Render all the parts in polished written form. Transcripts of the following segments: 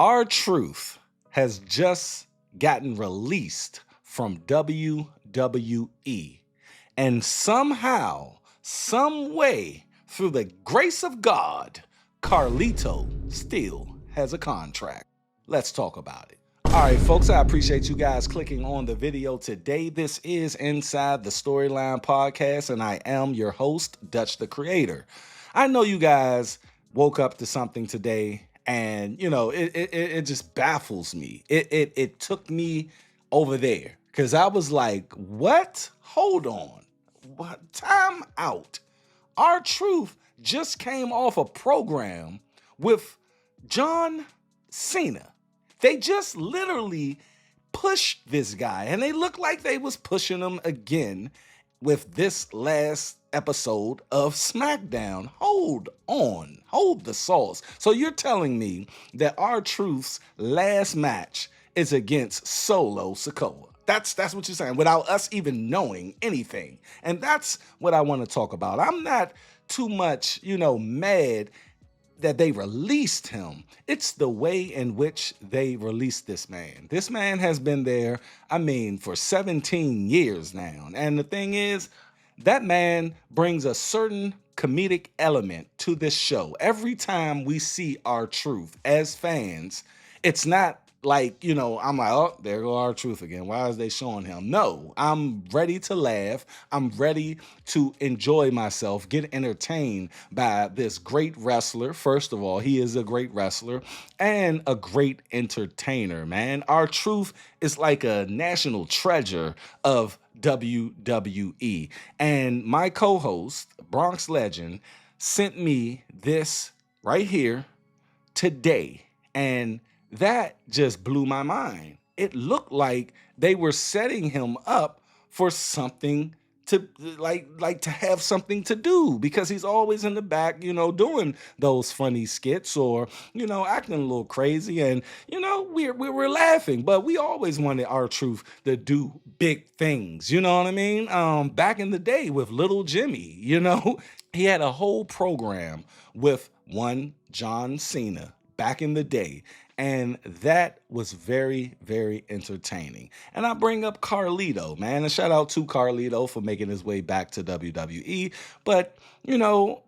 R-Truth has just gotten released from WWE. And somehow, some way, through the grace of God, Carlito still has a contract. Let's talk about it. All right, folks, I appreciate you guys clicking on the video today. This is Inside the Storyline Podcast, and I am your host, Dutch the Creator. I know you guys woke up to something today, and it just baffles me. It took me over there because I was like, what? Hold on. What? Time out. R-Truth just came off a program with John Cena. They just literally pushed this guy, and they look like they was pushing him again with this last episode of SmackDown. Hold on. Hold the sauce. So you're telling me that R-Truth's last match is against Solo Sikoa. That's what you're saying, without us even knowing anything. And that's what I want to talk about. I'm not too much, mad that they released him. It's the way in which they released this man. This man has been there, for 17 years now. And the thing is, that man brings a certain comedic element to this show. Every time we see R-Truth as fans, it's not like, I'm like, oh, there go R-Truth again. Why is they showing him? No, I'm ready to laugh. I'm ready to enjoy myself, get entertained by this great wrestler. First of all, he is a great wrestler and a great entertainer, man. R-Truth is like a national treasure of WWE. And my co-host, Bronxx Legend, sent me this right here today. And that just blew my mind. It looked like they were setting him up for something to like to have something to do, because he's always in the back, doing those funny skits or, acting a little crazy. And, we're laughing, but we always wanted R-Truth to do big things. You know what I mean? Back in the day with Little Jimmy, he had a whole program with one John Cena back in the day. And that was very, very entertaining. And I bring up Carlito, man. And shout out to Carlito for making his way back to WWE. But, do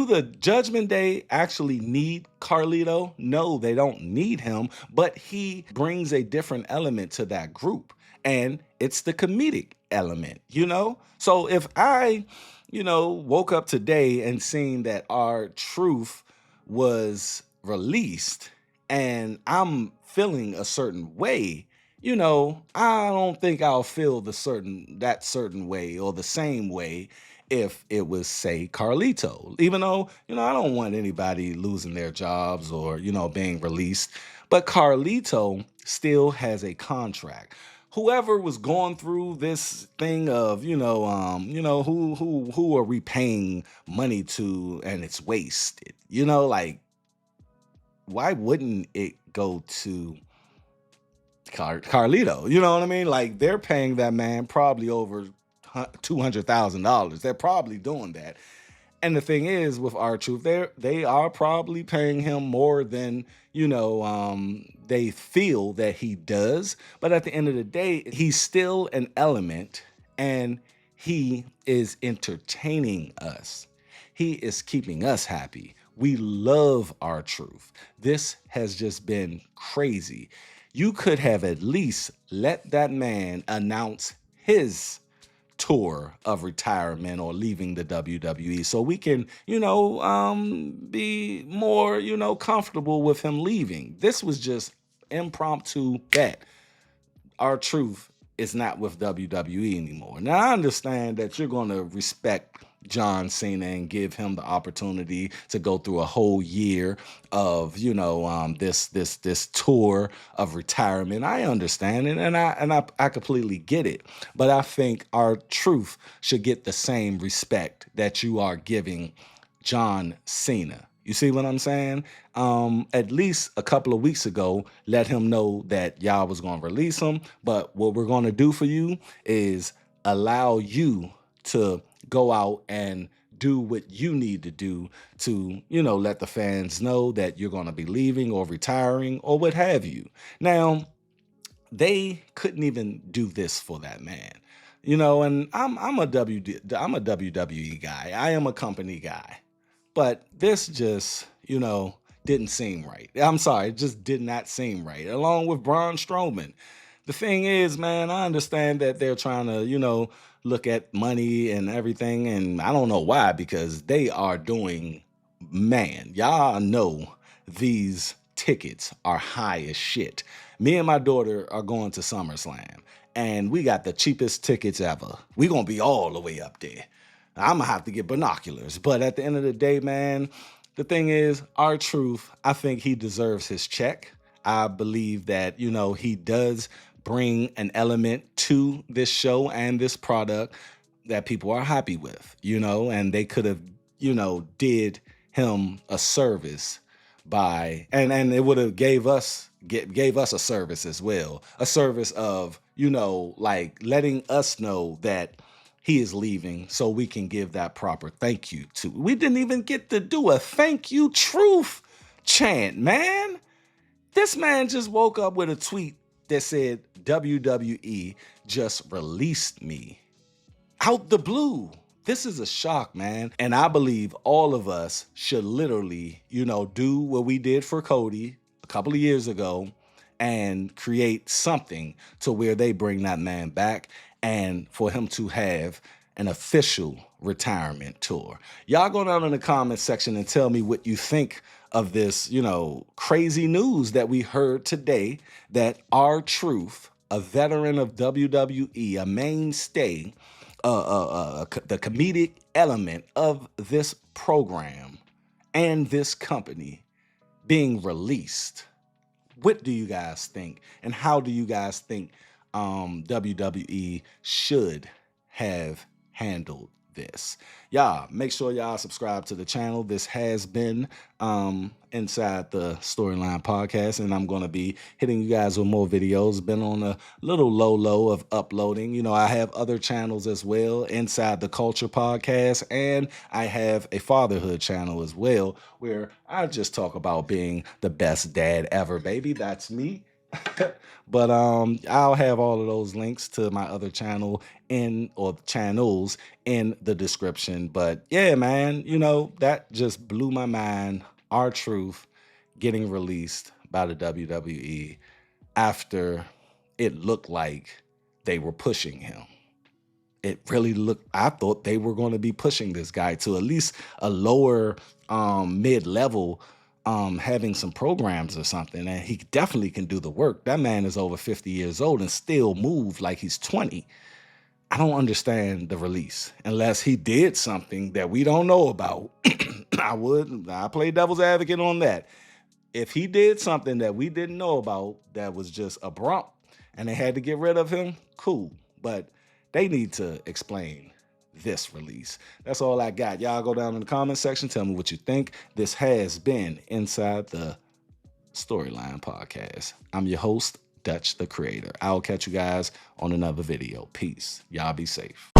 the Judgment Day actually need Carlito? No, they don't need him. But he brings a different element to that group. And it's the comedic element, So if I, woke up today and seen that R-Truth was released, and I'm feeling a certain way, I don't think I'll feel that certain way or the same way if it was, say, Carlito. Even though, I don't want anybody losing their jobs or, being released. But Carlito still has a contract. Whoever was going through this thing of, who are we paying money to and it's wasted, why wouldn't it go to Carlito? You know what I mean? Like, they're paying that man probably over $200,000. They're probably doing that. And the thing is, with R-Truth, they are probably paying him more than, they feel that he does. But at the end of the day, he's still an element, and he is entertaining us. He is keeping us happy. We love R-Truth. This has just been crazy. You could have at least let that man announce his tour of retirement or leaving the WWE so we can, be more, comfortable with him leaving. This was just impromptu bet. R-Truth is not with WWE anymore. Now, I understand that you're going to respect John Cena and give him the opportunity to go through a whole year of, this tour of retirement. I understand it, and I completely get it. But I think R-Truth should get the same respect that you are giving John Cena. You see what I'm saying? At least a couple of weeks ago, let him know that y'all was going to release him. But what we're going to do for you is allow you to go out and do what you need to do to, you know, let the fans know that you're going to be leaving or retiring or what have you. Now, they couldn't even do this for that man. You know, and I'm a WWE guy. I am a company guy. But this just, you know, didn't seem right. I'm sorry, it just did not seem right. Along with Braun Strowman. The thing is, man, I understand that they're trying to, you know, look at money and everything. And I don't know why, because they are doing, man, y'all know these tickets are high as shit. Me and my daughter are going to SummerSlam, and we got the cheapest tickets ever. We gonna be all the way up there. I'm gonna have to get binoculars. But at the end of the day, man, the thing is, R-Truth, I think he deserves his check. I believe that, you know, he does bring an element to this show and this product that people are happy with, you know, and they could have, you know, did him a service by, and it would have gave us a service as well, a service of, you know, like letting us know that he is leaving so we can give that proper thank you to. We didn't even get to do a thank you truth chant, man. This man just woke up with a tweet that said WWE just released me out the blue. This is a shock, man. And I believe all of us should literally, you know, do what we did for Cody a couple of years ago and create something to where they bring that man back and for him to have an official retirement tour. Y'all go down in the comment section and tell me what you think of this, you know, crazy news that we heard today, that R-Truth, a veteran of WWE, a mainstay, the comedic element of this program and this company, being released. What do you guys think? And how do you guys think WWE should have handled this? Y'all, make sure y'all subscribe to the channel. This has been Inside the Storyline Podcast, and I'm going to be hitting you guys with more videos. Been on a little low of uploading. You know, I have other channels as well, Inside the Culture Podcast, and I have a fatherhood channel as well, where I just talk about being the best dad ever, baby. That's me. But I'll have all of those links to my other channel channels in the description. But yeah, man, you know, that just blew my mind. R-Truth getting released by the WWE after it looked like they were pushing him. It really looked, I thought they were going to be pushing this guy to at least a lower mid-level, having some programs or something, and he definitely can do the work. That man is over 50 years old and still move like he's 20. I don't understand the release unless he did something that we don't know about. I play devil's advocate on that. If he did something that we didn't know about that was just abrupt and they had to get rid of him, cool. But they need to explain this release. That's all I got. Y'all go down in the comment section. Tell me what you think. This has been Inside the Storyline Podcast. I'm your host, Dutch the Creator. I'll catch you guys on another video. Peace. Y'all be safe.